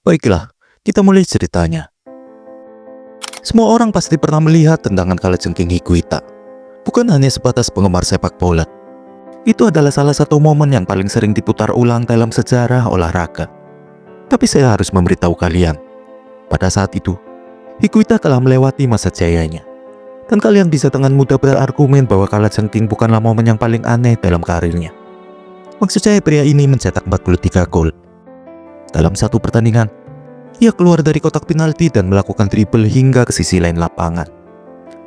Baiklah, kita mulai ceritanya. Semua orang pasti pernah melihat tendangan kalajengking Higuita. Bukan hanya sebatas penggemar sepak bola. Itu adalah salah satu momen yang paling sering diputar ulang dalam sejarah olahraga. Tapi saya harus memberitahu kalian, pada saat itu, Higuita telah melewati masa jayanya. Dan kalian bisa dengan mudah berargumen bahwa kalajengking bukanlah momen yang paling aneh dalam karirnya. Maksud saya, pria ini mencetak 43 gol. Dalam satu pertandingan, ia keluar dari kotak penalti dan melakukan dribble hingga ke sisi lain lapangan,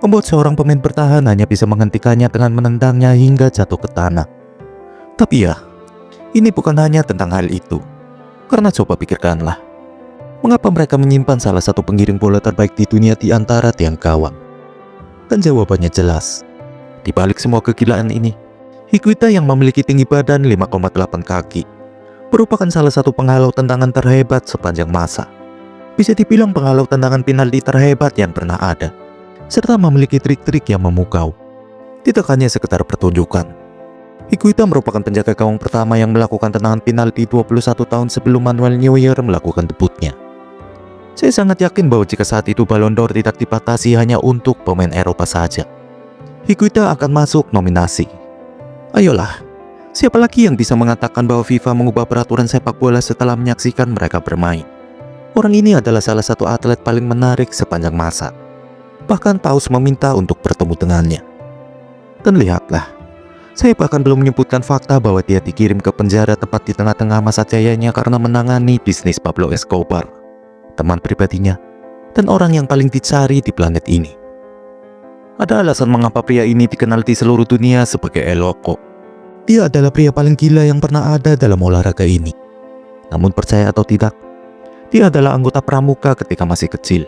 membuat seorang pemain bertahan hanya bisa menghentikannya dengan menendangnya hingga jatuh ke tanah. Tapi ya, ini bukan hanya tentang hal itu. Karena coba pikirkanlah, mengapa mereka menyimpan salah satu pengiring bola terbaik di dunia di antara tiang gawang? Dan jawabannya jelas. Di balik semua kegilaan ini, Higuita yang memiliki tinggi badan 5,8 kaki merupakan salah satu penghalau tendangan terhebat sepanjang masa. Bisa dibilang penghalau tendangan penalti terhebat yang pernah ada, serta memiliki trik-trik yang memukau. Tidak hanya sekedar pertunjukan, Higuita merupakan penjaga gawang pertama yang melakukan tendangan penalti 21 tahun sebelum Manuel Neuer melakukan debutnya. Saya sangat yakin bahwa jika saat itu Ballon d'Or tidak dibatasi hanya untuk pemain Eropa saja, Higuita akan masuk nominasi. Ayolah, siapa lagi yang bisa mengatakan bahwa FIFA mengubah peraturan sepak bola setelah menyaksikan mereka bermain? Orang ini adalah salah satu atlet paling menarik sepanjang masa. Bahkan Paus meminta untuk bertemu dengannya. Dan lihatlah, saya bahkan belum menyebutkan fakta bahwa dia dikirim ke penjara tepat di tengah-tengah masa jayanya karena menangani bisnis Pablo Escobar, teman pribadinya, dan orang yang paling dicari di planet ini. Ada alasan mengapa pria ini dikenal di seluruh dunia sebagai El Loco. Dia adalah pria paling gila yang pernah ada dalam olahraga ini. Namun percaya atau tidak, dia adalah anggota pramuka ketika masih kecil.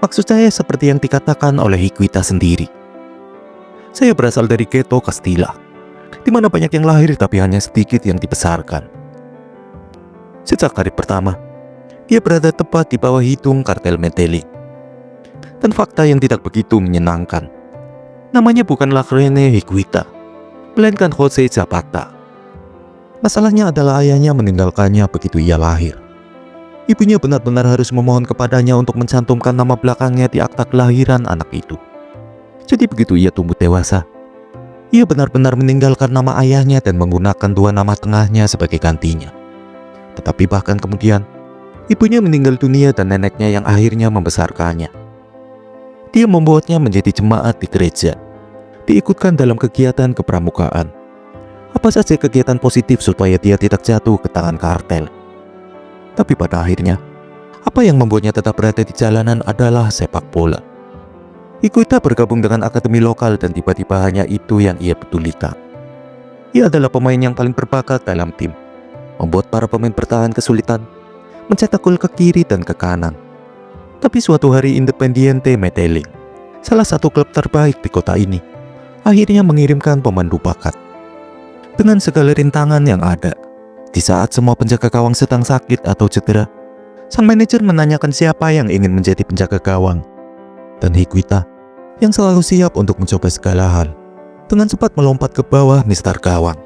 Maksud saya seperti yang dikatakan oleh Higuita sendiri. Saya berasal dari Ghetto Castilla, di mana banyak yang lahir tapi hanya sedikit yang dibesarkan. Sejak hari pertama, dia berada tepat di bawah hidung kartel Medellin. Dan fakta yang tidak begitu menyenangkan, namanya bukanlah Rene Higuita, melainkan Jose Zapata. Masalahnya adalah ayahnya meninggalkannya begitu ia lahir. Ibunya benar-benar harus memohon kepadanya untuk mencantumkan nama belakangnya di akta kelahiran anak itu. Jadi begitu ia tumbuh dewasa, ia benar-benar meninggalkan nama ayahnya dan menggunakan dua nama tengahnya sebagai gantinya. Tetapi bahkan kemudian, ibunya meninggal dunia dan neneknya yang akhirnya membesarkannya. Dia membuatnya menjadi jemaat di gereja, diikutkan dalam kegiatan kepramukaan. Apa saja kegiatan positif supaya dia tidak jatuh ke tangan kartel. Tapi pada akhirnya, apa yang membuatnya tetap berada di jalanan adalah sepak bola. Higuita bergabung dengan akademi lokal dan tiba-tiba hanya itu yang ia pedulikan. Ia adalah pemain yang paling berbakat dalam tim, membuat para pemain bertahan kesulitan, mencetak gol ke kiri dan ke kanan. Tapi suatu hari Independiente Medellin, salah satu klub terbaik di kota ini, akhirnya mengirimkan pemandu bakat. Dengan segala rintangan yang ada, di saat semua penjaga gawang sedang sakit atau cedera, sang manajer menanyakan siapa yang ingin menjadi penjaga gawang. Dan Higuita, yang selalu siap untuk mencoba segala hal, dengan cepat melompat ke bawah Mister Gawang.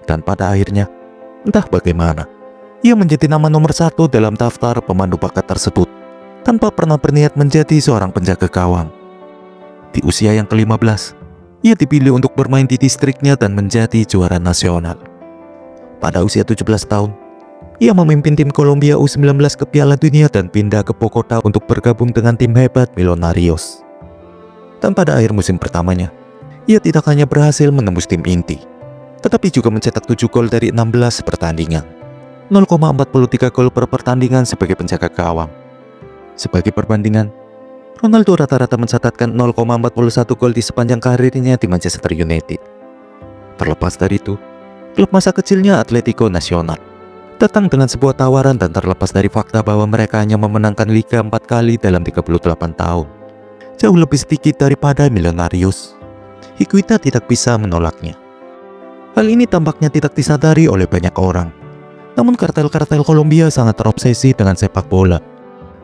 Dan pada akhirnya, entah bagaimana, ia menjadi nama nomor 1 dalam daftar pemandu bakat tersebut, tanpa pernah berniat menjadi seorang penjaga gawang. Di usia yang ke-15, ia dipilih untuk bermain di distriknya dan menjadi juara nasional. Pada usia 17 tahun, ia memimpin tim Kolombia U19 ke Piala Dunia dan pindah ke Bogota untuk bergabung dengan tim hebat Millonarios. Dan pada akhir musim pertamanya, ia tidak hanya berhasil menembus tim inti, tetapi juga mencetak 7 gol dari 16 pertandingan. 0,43 gol per pertandingan sebagai penjaga gawang. Sebagai perbandingan, Ronaldo rata-rata mencatatkan 0,41 gol di sepanjang karirnya di Manchester United. Terlepas dari itu, klub masa kecilnya Atletico Nacional datang dengan sebuah tawaran dan terlepas dari fakta bahwa mereka hanya memenangkan Liga 4 kali dalam 38 tahun, jauh lebih sedikit daripada Millonarios, Higuita tidak bisa menolaknya. Hal ini tampaknya tidak disadari oleh banyak orang. Namun kartel-kartel Kolombia sangat terobsesi dengan sepak bola.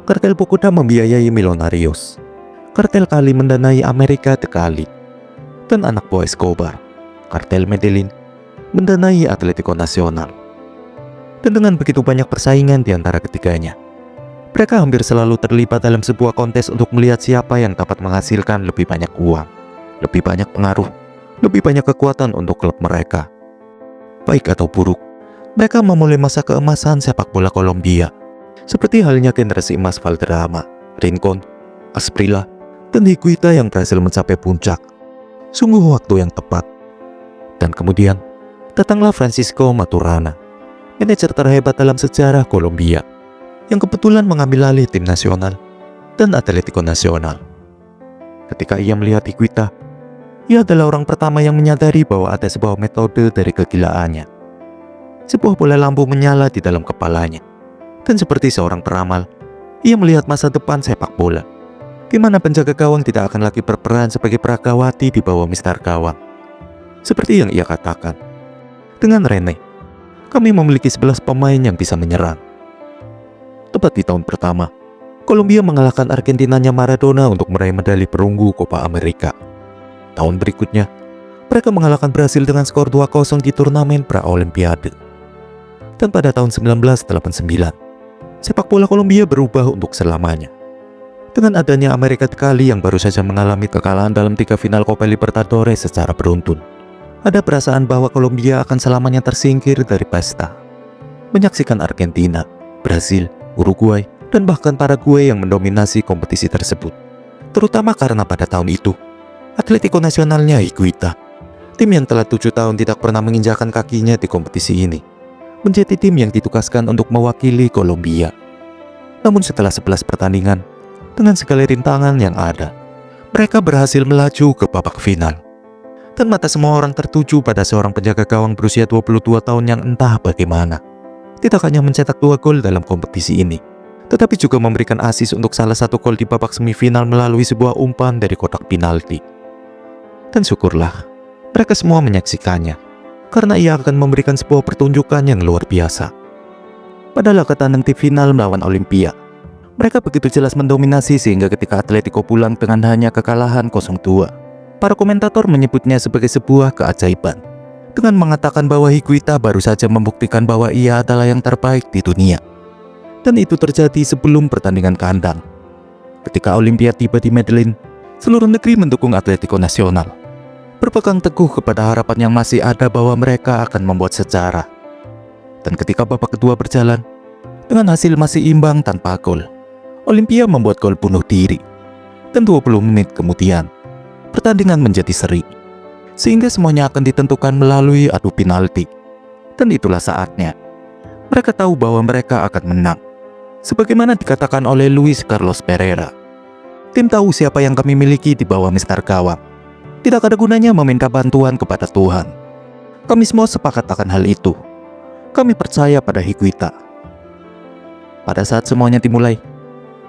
Kartel Bogota membiayai Millonarios. Kartel Cali mendanai America de Cali. Dan anak buah Escobar, kartel Medellin, mendanai Atletico Nacional. Dan dengan begitu banyak persaingan di antara ketiganya, mereka hampir selalu terlibat dalam sebuah kontes untuk melihat siapa yang dapat menghasilkan lebih banyak uang, lebih banyak pengaruh, lebih banyak kekuatan untuk klub mereka. Baik atau buruk, mereka memulai masa keemasan sepak bola Kolombia. Seperti halnya generasi emas Valderrama, Rincon, Asprilla, dan Higuita yang berhasil mencapai puncak. Sungguh waktu yang tepat. Dan kemudian, datanglah Francisco Maturana, manajer terhebat dalam sejarah Kolombia, yang kebetulan mengambil alih tim nasional dan Atletico Nacional. Ketika ia melihat Higuita, ia adalah orang pertama yang menyadari bahwa ada sebuah metode dari kegilaannya. Sebuah bola lampu menyala di dalam kepalanya. Dan seperti seorang peramal, ia melihat masa depan sepak bola, di mana penjaga gawang tidak akan lagi berperan sebagai peragawati di bawah Mister Gawang. Seperti yang ia katakan, dengan Rene, kami memiliki 11 pemain yang bisa menyerang. Tepat di tahun pertama, Kolombia mengalahkan Argentinanya Maradona untuk meraih medali perunggu Copa America. Tahun berikutnya, mereka mengalahkan Brasil dengan skor 2-0 di turnamen pra-Olimpiade. Dan pada tahun 1989, sepak bola Kolombia berubah untuk selamanya. Dengan adanya Amerika Kali yang baru saja mengalami kekalahan dalam 3 final Copa Libertadores secara beruntun, ada perasaan bahwa Kolombia akan selamanya tersingkir dari pesta. Menyaksikan Argentina, Brasil, Uruguay, dan bahkan Paraguay yang mendominasi kompetisi tersebut. Terutama karena pada tahun itu, Atletico Nacionalnya Higuita, tim yang telah 7 tahun tidak pernah menginjakan kakinya di kompetisi ini, menjadi tim yang ditugaskan untuk mewakili Kolombia. Namun setelah 11 pertandingan, dengan segala rintangan yang ada, mereka berhasil melaju ke babak final. Dan mata semua orang tertuju pada seorang penjaga gawang berusia 22 tahun yang entah bagaimana tidak hanya mencetak 2 gol dalam kompetisi ini, tetapi juga memberikan asis untuk salah satu gol di babak semifinal melalui sebuah umpan dari kotak penalti. Dan syukurlah, mereka semua menyaksikannya, karena ia akan memberikan sebuah pertunjukan yang luar biasa. Pada laga tandang di final melawan Olimpia, mereka begitu jelas mendominasi sehingga ketika Atletico pulang dengan hanya kekalahan 0-2, para komentator menyebutnya sebagai sebuah keajaiban, dengan mengatakan bahwa Higuita baru saja membuktikan bahwa ia adalah yang terbaik di dunia. Dan itu terjadi sebelum pertandingan kandang. Ketika Olimpia tiba di Medellin, seluruh negeri mendukung Atletico Nacional, berpegang teguh kepada harapan yang masih ada bahwa mereka akan membuat sejarah. Dan ketika babak kedua berjalan, dengan hasil masih imbang tanpa gol, Olimpia membuat gol bunuh diri. Dan 20 menit kemudian, pertandingan menjadi seri, sehingga semuanya akan ditentukan melalui adu penalti. Dan itulah saatnya mereka tahu bahwa mereka akan menang. Sebagaimana dikatakan oleh Luis Carlos Pereira, tim tahu siapa yang kami miliki di bawah Mister Gawang. Tidak ada gunanya meminta bantuan kepada Tuhan. Kami semua sepakat akan hal itu. Kami percaya pada Higuita. Pada saat semuanya dimulai,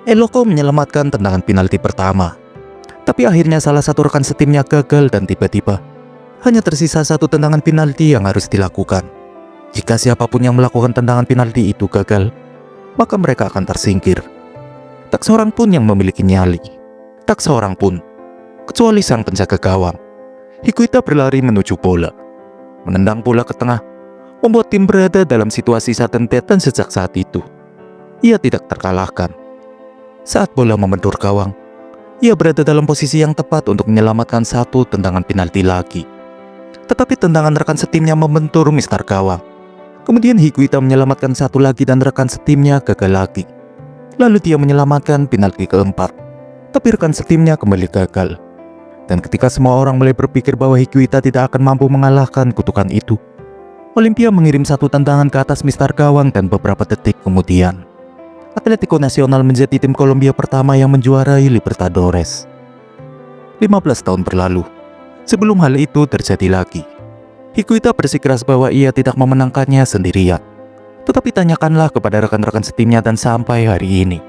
Eloko menyelamatkan tendangan penalti pertama. Tapi akhirnya salah satu rekan setimnya gagal dan tiba-tiba hanya tersisa 1 tendangan penalti yang harus dilakukan. Jika siapapun yang melakukan tendangan penalti itu gagal, maka mereka akan tersingkir. Tak seorang pun yang memiliki nyali. Tak seorang pun, kecuali sang penjaga gawang. Higuita berlari menuju bola, menendang bola ke tengah, membuat tim berada dalam situasi sudden death. Dan sejak saat itu, ia tidak terkalahkan. Saat bola membentur gawang, ia berada dalam posisi yang tepat untuk menyelamatkan 1 tendangan penalti lagi. Tetapi tendangan rekan setimnya membentur Mister Gawang. Kemudian Higuita menyelamatkan 1 lagi dan rekan setimnya gagal lagi. Lalu dia menyelamatkan penalti keempat, tapi rekan setimnya kembali gagal. Dan ketika semua orang mulai berpikir bahwa Higuita tidak akan mampu mengalahkan kutukan itu, Olimpia mengirim 1 tendangan ke atas Mister Gawang dan beberapa detik kemudian, Atletico Nacional menjadi tim Kolombia pertama yang menjuarai Libertadores. 15 tahun berlalu, sebelum hal itu terjadi lagi. Higuita bersikeras bahwa ia tidak memenangkannya sendirian. Tetapi tanyakanlah kepada rekan-rekan setimnya dan sampai hari ini,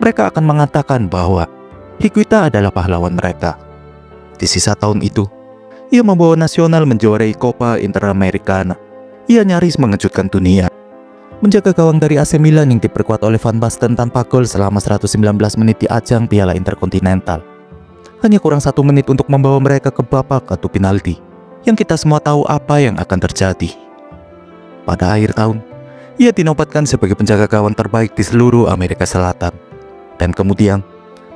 mereka akan mengatakan bahwa Higuita adalah pahlawan mereka. Di sisa tahun itu, ia membawa Nacional menjuarai Copa Interamericana. Ia nyaris mengejutkan dunia, menjaga gawang dari AC Milan yang diperkuat oleh Van Basten tanpa gol selama 119 menit di ajang Piala Interkontinental. Hanya kurang 1 menit untuk membawa mereka ke babak adu penalti, yang kita semua tahu apa yang akan terjadi. Pada akhir tahun, Ia dinobatkan sebagai penjaga gawang terbaik di seluruh Amerika Selatan. Dan kemudian,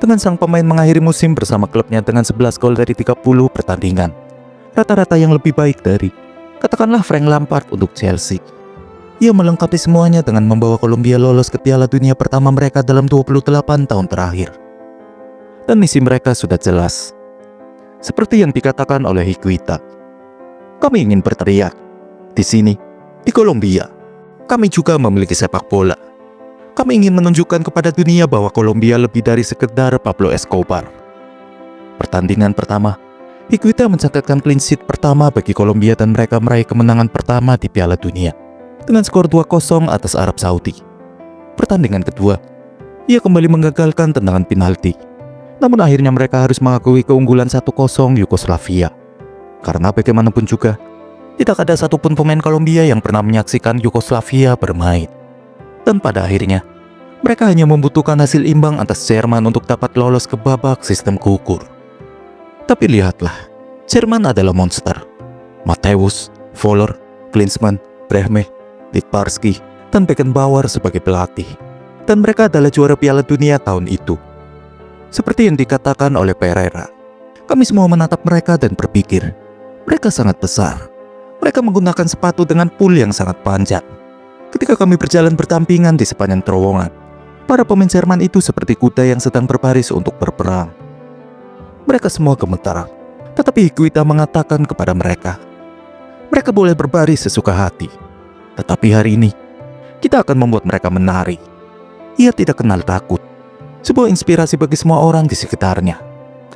dengan sang pemain mengakhiri musim bersama klubnya dengan 11 gol dari 30 pertandingan. Rata-rata yang lebih baik dari, katakanlah, Frank Lampard untuk Chelsea. Ia melengkapi semuanya dengan membawa Kolombia lolos ke Piala Dunia pertama mereka dalam 28 tahun terakhir. Dan misi mereka sudah jelas. Seperti yang dikatakan oleh Higuita. Kami ingin berteriak. Di sini, di Kolombia, kami juga memiliki sepak bola. Kami ingin menunjukkan kepada dunia bahwa Kolombia lebih dari sekedar Pablo Escobar. Pertandingan pertama, Higuita mencatatkan clean sheet pertama bagi Kolombia dan mereka meraih kemenangan pertama di Piala Dunia dengan skor 2-0 atas Arab Saudi. Pertandingan kedua, ia kembali menggagalkan tendangan penalti. Namun akhirnya mereka harus mengakui keunggulan 1-0 Yugoslavia. Karena bagaimanapun juga, tidak ada satupun pemain Kolombia yang pernah menyaksikan Yugoslavia bermain. Dan pada akhirnya, mereka hanya membutuhkan hasil imbang atas Jerman untuk dapat lolos ke babak sistem gugur. Tapi lihatlah, Jerman adalah monster. Matthäus, Voller, Klinsmann, Brehme, Littbarski, dan Beckenbauer sebagai pelatih. Dan mereka adalah juara Piala Dunia tahun itu. Seperti yang dikatakan oleh Pereira, kami semua menatap mereka dan berpikir, mereka sangat besar. Mereka menggunakan sepatu dengan pul yang sangat panjang. Ketika kami berjalan berdampingan di sepanjang terowongan, para pemain Jerman itu seperti kuda yang sedang berbaris untuk berperang. Mereka semua gemetar, tetapi Higuita mengatakan kepada mereka, mereka boleh berbaris sesuka hati. Tetapi hari ini, kita akan membuat mereka menari. Ia tidak kenal takut. Sebuah inspirasi bagi semua orang di sekitarnya.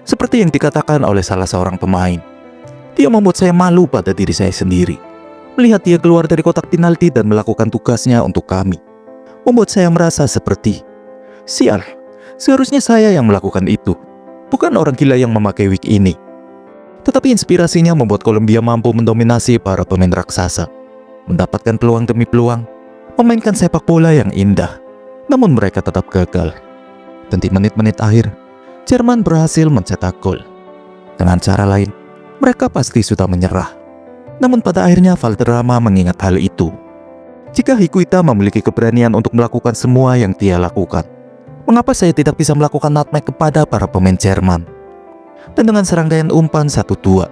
Seperti yang dikatakan oleh salah seorang pemain. Dia membuat saya malu pada diri saya sendiri. Melihat dia keluar dari kotak penalti dan melakukan tugasnya untuk kami. Membuat saya merasa seperti, sial, seharusnya saya yang melakukan itu. Bukan orang gila yang memakai wig ini. Tetapi inspirasinya membuat Kolombia mampu mendominasi para pemain raksasa. Mendapatkan peluang demi peluang. Memainkan sepak bola yang indah. Namun mereka tetap gagal. Dan di menit-menit akhir, Jerman berhasil mencetak gol. Dengan cara lain, mereka pasti sudah menyerah. Namun pada akhirnya Valderrama mengingat hal itu. Jika Higuita memiliki keberanian untuk melakukan semua yang dia lakukan, mengapa saya tidak bisa melakukan nutmeg kepada para pemain Jerman? Dan dengan serangkaian umpan 1-2,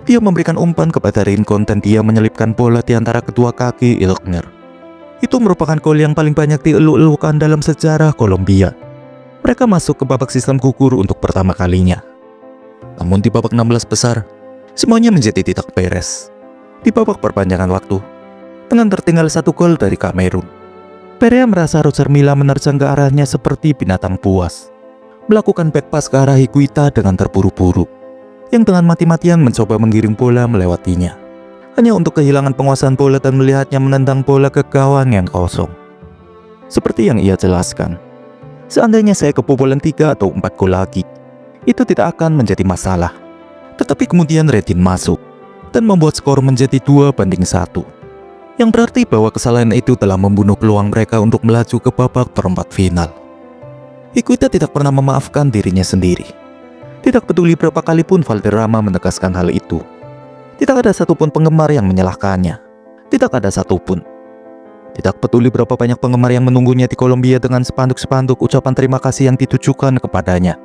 dia memberikan umpan kepada Rincon dan dia menyelipkan bola di antara kedua kaki Ilkner. Itu merupakan gol yang paling banyak dieluk-elukan dalam sejarah Kolombia. Mereka masuk ke babak sistem gugur untuk pertama kalinya. Namun di babak 16 besar, semuanya menjadi tidak beres. Di babak perpanjangan waktu, dengan tertinggal 1 gol dari Kamerun, Perea merasa Roger Milla menerjang ke arahnya seperti binatang buas. Melakukan back pass ke arah Higuita dengan terburu-buru, yang dengan mati-matian mencoba menggiring bola melewatinya. Hanya untuk kehilangan penguasaan bola dan melihatnya menendang bola ke gawang yang kosong. Seperti yang ia jelaskan, seandainya saya kebobolan 3 atau 4 gol lagi, itu tidak akan menjadi masalah. Tetapi kemudian Redin masuk dan membuat skor menjadi 2-1. Yang berarti bahwa kesalahan itu telah membunuh peluang mereka untuk melaju ke babak perempat final. Higuita tidak pernah memaafkan dirinya sendiri. Tidak peduli berapa kali pun Valderrama menegaskan hal itu. Tidak ada satupun penggemar yang menyalahkannya. Tidak ada satupun. Tidak peduli berapa banyak penggemar yang menunggunya di Kolombia dengan spanduk-spanduk ucapan terima kasih yang ditujukan kepadanya.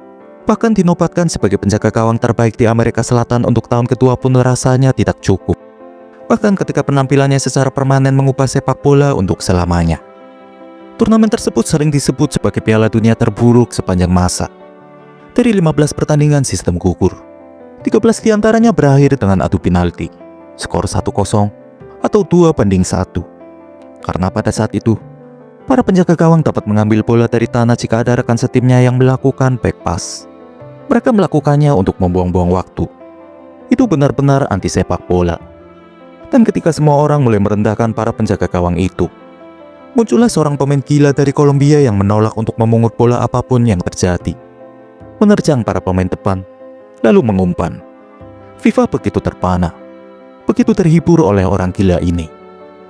Bahkan dinobatkan sebagai penjaga gawang terbaik di Amerika Selatan untuk tahun kedua pun rasanya tidak cukup. Bahkan ketika penampilannya secara permanen mengubah sepak bola untuk selamanya. Turnamen tersebut sering disebut sebagai Piala Dunia terburuk sepanjang masa. Dari 15 pertandingan sistem gugur, 13 diantaranya berakhir dengan adu penalti, skor 1-0 atau 2-1. Karena pada saat itu, para penjaga gawang dapat mengambil bola dari tanah jika ada rekan setimnya yang melakukan back pass. Mereka melakukannya untuk membuang-buang waktu. Itu benar-benar anti sepak bola. Dan ketika semua orang mulai merendahkan para penjaga gawang itu, muncullah seorang pemain gila dari Kolombia yang menolak untuk memungut bola apapun yang terjadi. Menerjang para pemain depan, lalu mengumpan. FIFA begitu terpana, begitu terhibur oleh orang gila ini,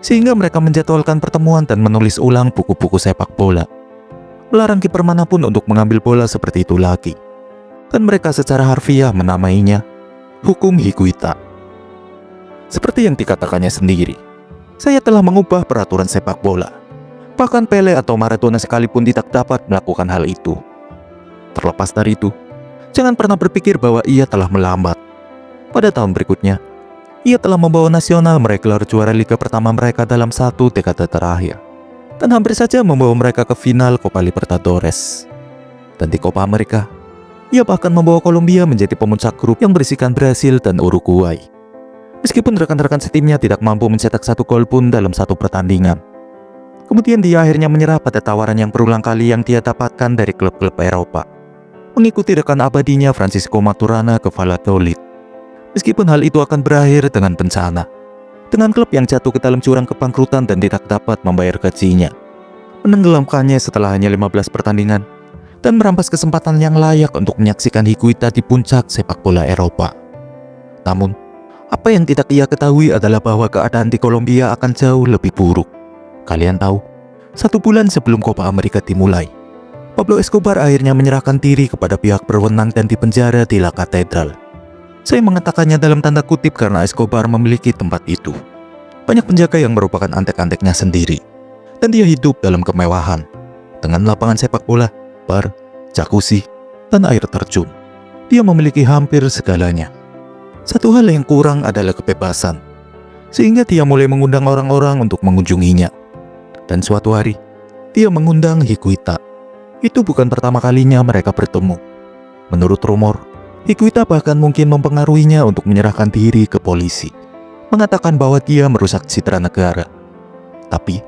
sehingga mereka menjadwalkan pertemuan dan menulis ulang buku-buku sepak bola. Melarang kiper manapun untuk mengambil bola seperti itu lagi. Dan mereka secara harfiah menamainya Hukum Higuita. Seperti yang dikatakannya sendiri, Saya telah mengubah peraturan sepak bola. Bahkan Pele atau Maradona sekalipun tidak dapat melakukan hal itu. Terlepas dari itu, jangan pernah berpikir bahwa ia telah melambat. Pada tahun berikutnya, ia telah membawa nasional meraih gelar juara liga pertama mereka dalam 1 dekade terakhir. Dan hampir saja membawa mereka ke final Copa Libertadores. Dan di Copa America, ia bahkan membawa Kolombia menjadi pemuncak grup yang berisikan Brasil dan Uruguay. Meskipun rekan-rekan setimnya tidak mampu mencetak 1 gol pun dalam 1 pertandingan. Kemudian dia akhirnya menyerah pada tawaran yang berulang kali yang dia dapatkan dari klub-klub Eropa, mengikuti rekan abadinya Francisco Maturana ke Valladolid. Meskipun hal itu akan berakhir dengan bencana, dengan klub yang jatuh ke dalam jurang kebangkrutan dan tidak dapat membayar gajinya, menenggelamkannya setelah hanya 15 pertandingan, dan merampas kesempatan yang layak untuk menyaksikan Higuita di puncak sepak bola Eropa. Namun, apa yang tidak ia ketahui adalah bahwa keadaan di Kolombia akan jauh lebih buruk. Kalian tahu, 1 bulan sebelum Copa America dimulai, Pablo Escobar akhirnya menyerahkan diri kepada pihak berwenang dan dipenjara di La Catedral. Saya mengatakannya dalam tanda kutip karena Escobar memiliki tempat itu. Banyak penjaga yang merupakan antek-anteknya sendiri, dan dia hidup dalam kemewahan, dengan lapangan sepak bola, bar, jacuzzi, dan air terjun. Dia memiliki hampir segalanya. Satu hal yang kurang adalah kebebasan, sehingga dia mulai mengundang orang-orang untuk mengunjunginya. Dan suatu hari, dia mengundang Higuita. Itu bukan pertama kalinya mereka bertemu. Menurut rumor, Higuita bahkan mungkin mempengaruhinya untuk menyerahkan diri ke polisi, mengatakan bahwa dia merusak citra negara. Tapi,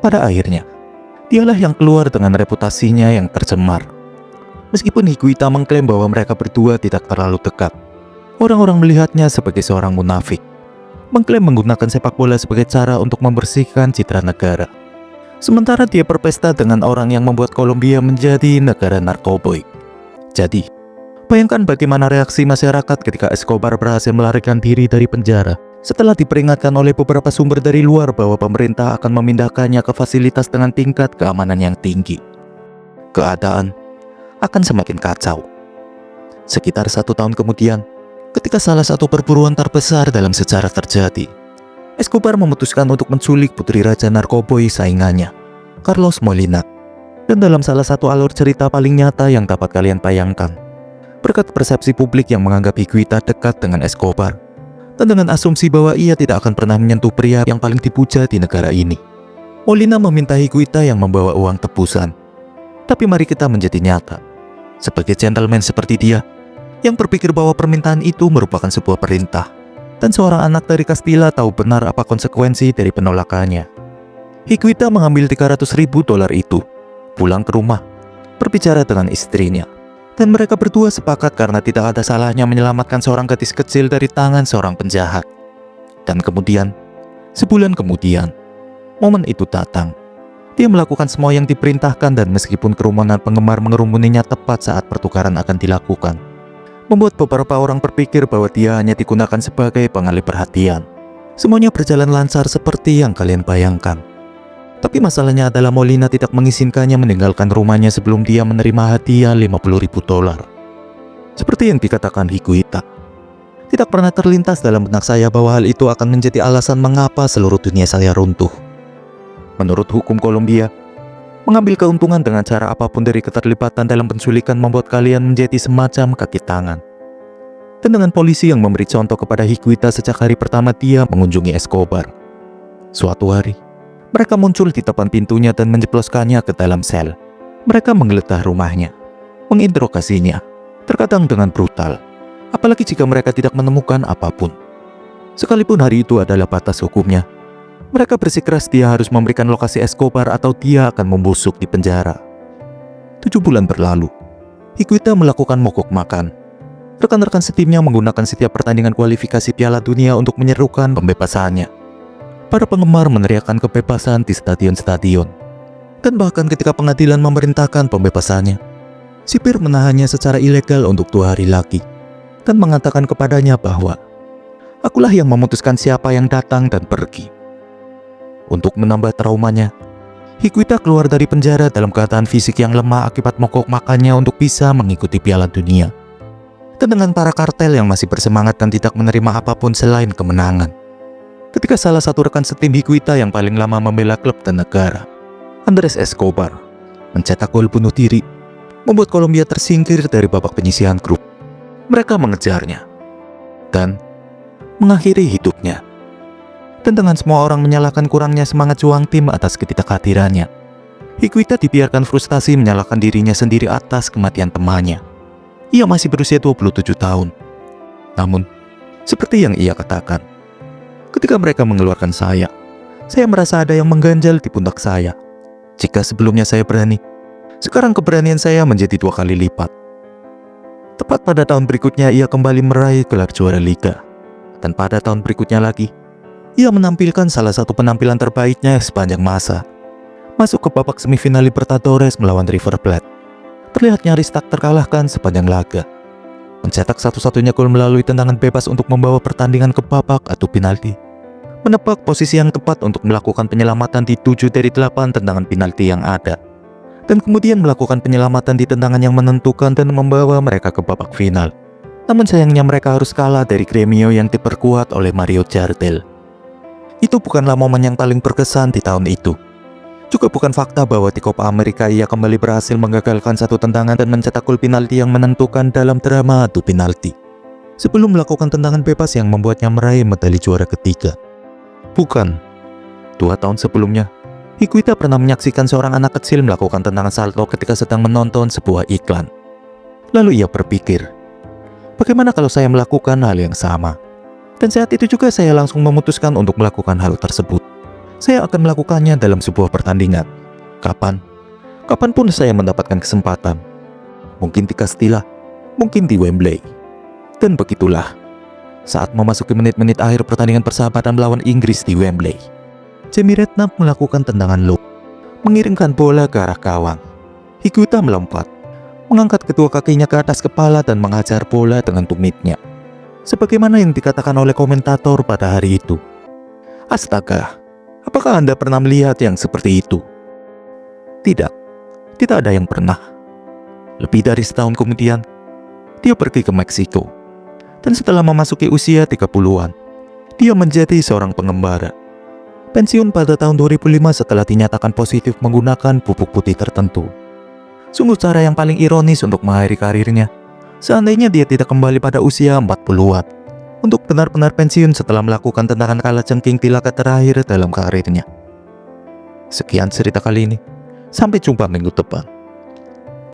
pada akhirnya, dialah yang keluar dengan reputasinya yang tercemar. Meskipun Higuita mengklaim bahwa mereka berdua tidak terlalu dekat, orang-orang melihatnya sebagai seorang munafik, mengklaim menggunakan sepak bola sebagai cara untuk membersihkan citra negara. Sementara dia berpesta dengan orang yang membuat Kolombia menjadi negara narkoboy. Jadi, bayangkan bagaimana reaksi masyarakat ketika Escobar berhasil melarikan diri dari penjara setelah diperingatkan oleh beberapa sumber dari luar bahwa pemerintah akan memindahkannya ke fasilitas dengan tingkat keamanan yang tinggi. Keadaan akan semakin kacau. Sekitar 1 tahun kemudian, ketika salah satu perburuan terbesar dalam sejarah terjadi, Escobar memutuskan untuk menculik putri raja narkoboy saingannya, Carlos Molina. Dan dalam salah satu alur cerita paling nyata yang dapat kalian bayangkan, berkat persepsi publik yang menganggap Higuita dekat dengan Escobar, dan dengan asumsi bahwa ia tidak akan pernah menyentuh pria yang paling dipuja di negara ini, Molina meminta Higuita yang membawa uang tebusan. Tapi mari kita menjadi nyata, sebagai gentleman seperti dia, yang berpikir bahwa permintaan itu merupakan sebuah perintah, dan seorang anak dari Castilla tahu benar apa konsekuensi dari penolakannya. Higuita mengambil $300.000 itu, pulang ke rumah, berbicara dengan istrinya, dan mereka berdua sepakat karena tidak ada salahnya menyelamatkan seorang gadis kecil dari tangan seorang penjahat. Dan kemudian, sebulan kemudian, momen itu datang. Dia melakukan semua yang diperintahkan dan meskipun kerumunan penggemar mengerumuninya tepat saat pertukaran akan dilakukan, membuat beberapa orang berpikir bahwa dia hanya digunakan sebagai pengalih perhatian. Semuanya berjalan lancar seperti yang kalian bayangkan. Tapi masalahnya adalah Molina tidak mengizinkannya meninggalkan rumahnya sebelum dia menerima hadiah $50.000. Seperti yang dikatakan Higuita, tidak pernah terlintas dalam benak saya bahwa hal itu akan menjadi alasan mengapa seluruh dunia saya runtuh. Menurut hukum Kolombia, mengambil keuntungan dengan cara apapun dari keterlibatan dalam penculikan membuat kalian menjadi semacam kaki tangan. Dan dengan polisi yang memberi contoh kepada Higuita sejak hari pertama dia mengunjungi Escobar, suatu hari, mereka muncul di depan pintunya dan menjebloskannya ke dalam sel. Mereka menggeledah rumahnya, menginterogasinya, terkadang dengan brutal, apalagi jika mereka tidak menemukan apapun. Sekalipun hari itu adalah batas hukumnya, mereka bersikeras dia harus memberikan lokasi Escobar atau dia akan membusuk di penjara. 7 bulan berlalu, Higuita melakukan mogok makan. Rekan-rekan setimnya menggunakan setiap pertandingan kualifikasi Piala Dunia untuk menyerukan pembebasannya. Para penggemar meneriakkan kebebasan di stadion-stadion. Dan bahkan ketika pengadilan memerintahkan pembebasannya, sipir menahannya secara ilegal untuk 2 hari lagi dan mengatakan kepadanya bahwa akulah yang memutuskan siapa yang datang dan pergi. Untuk menambah traumanya, Higuita keluar dari penjara dalam keadaan fisik yang lemah akibat mogok makannya untuk bisa mengikuti Piala Dunia. Dan dengan para kartel yang masih bersemangat dan tidak menerima apapun selain kemenangan. ketika salah satu rekan setim Higuita yang paling lama membela klub dan negara, Andres Escobar, mencetak gol bunuh diri, membuat Kolombia tersingkir dari babak penyisihan grup. Mereka mengejarnya dan mengakhiri hidupnya. Dan dengan semua orang menyalahkan kurangnya semangat juang tim atas ketidakhadirannya, Higuita dibiarkan frustasi menyalahkan dirinya sendiri atas kematian temannya. Ia masih berusia 27 tahun. Namun, seperti yang ia katakan, ketika mereka mengeluarkan saya merasa ada yang mengganjal di pundak saya. Jika sebelumnya saya berani, sekarang keberanian saya menjadi 2 kali lipat. Tepat pada tahun berikutnya ia kembali meraih gelar juara liga. Dan pada tahun berikutnya lagi, ia menampilkan salah satu penampilan terbaiknya sepanjang masa. Masuk ke babak semifinal Libertadores melawan River Plate. Terlihat nyaris tak terkalahkan sepanjang laga. Mencetak satu-satunya gol melalui tendangan bebas untuk membawa pertandingan ke babak adu penalti. Menebak posisi yang tepat untuk melakukan penyelamatan di 7 dari 8 tendangan penalti yang ada. Dan kemudian melakukan penyelamatan di tendangan yang menentukan dan membawa mereka ke babak final. Namun sayangnya mereka harus kalah dari Gremio yang diperkuat oleh Mario Jardel. Itu bukanlah momen yang paling berkesan di tahun itu. Juga bukan fakta bahwa di Copa America ia kembali berhasil menggagalkan satu tendangan dan mencetak gol penalti yang menentukan dalam drama adu penalti, sebelum melakukan tendangan bebas yang membuatnya meraih medali juara ketiga. Bukan, 2 tahun sebelumnya, Higuita pernah menyaksikan seorang anak kecil melakukan tendangan salto ketika sedang menonton sebuah iklan. Lalu ia berpikir, bagaimana kalau saya melakukan hal yang sama? Dan saat itu juga saya langsung memutuskan untuk melakukan hal tersebut. Saya akan melakukannya dalam sebuah pertandingan. Kapanpun saya mendapatkan kesempatan. Mungkin di Castilla, mungkin di Wembley. Dan begitulah, saat memasuki menit-menit akhir pertandingan persahabatan melawan Inggris di Wembley, Jamie Redknapp melakukan tendangan lob, mengiringkan bola ke arah gawang. Higuita melompat, mengangkat kedua kakinya ke atas kepala dan menghajar bola dengan tumitnya. Sebagaimana yang dikatakan oleh komentator pada hari itu. Astaga, apakah Anda pernah melihat yang seperti itu? Tidak ada yang pernah. Lebih dari setahun kemudian, dia pergi ke Meksiko. Dan setelah memasuki usia 30-an, dia menjadi seorang pengembara. Pensiun pada tahun 2005 setelah dinyatakan positif menggunakan pupuk putih tertentu. Sungguh cara yang paling ironis untuk mengakhiri karirnya, seandainya dia tidak kembali pada usia 40-an, untuk benar-benar pensiun setelah melakukan tendangan kalajengking di laga terakhir dalam karirnya. Sekian cerita kali ini, sampai jumpa minggu depan.